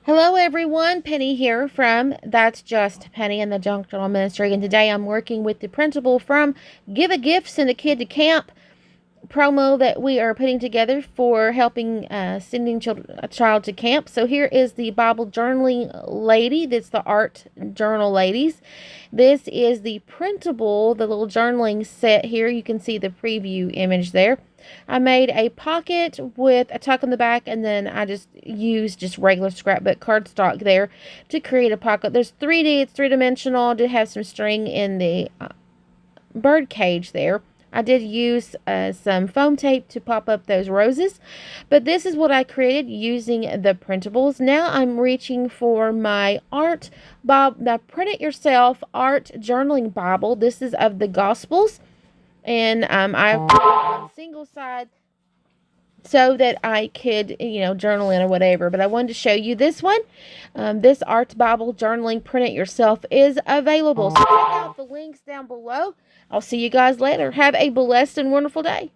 Hello everyone, Penny here from That's Just Penny and the Junk Journal Ministry, and today I'm working with the Printable from Give a Gift, Send a Kid to Camp promo that we are putting together for helping sending a child to camp. So here is the Bible journaling lady. That's the art journal ladies. This is the Printable, the little journaling set here. You can see the preview image there. I made a pocket with a tuck in the back, and then I just used regular scrapbook cardstock there to create a pocket. There's 3D, it's three-dimensional. I did have some string in the bird cage there. I did use some foam tape to pop up those roses, but this is what I created using the printables. Now I'm reaching for my art the print it yourself art journaling Bible. This is of the Gospels, and I put it on single side so that I could, journal in or whatever. But I wanted to show you this one. This Art Bible Journaling Print It Yourself is available. So check out the links down below. I'll see you guys later. Have a blessed and wonderful day.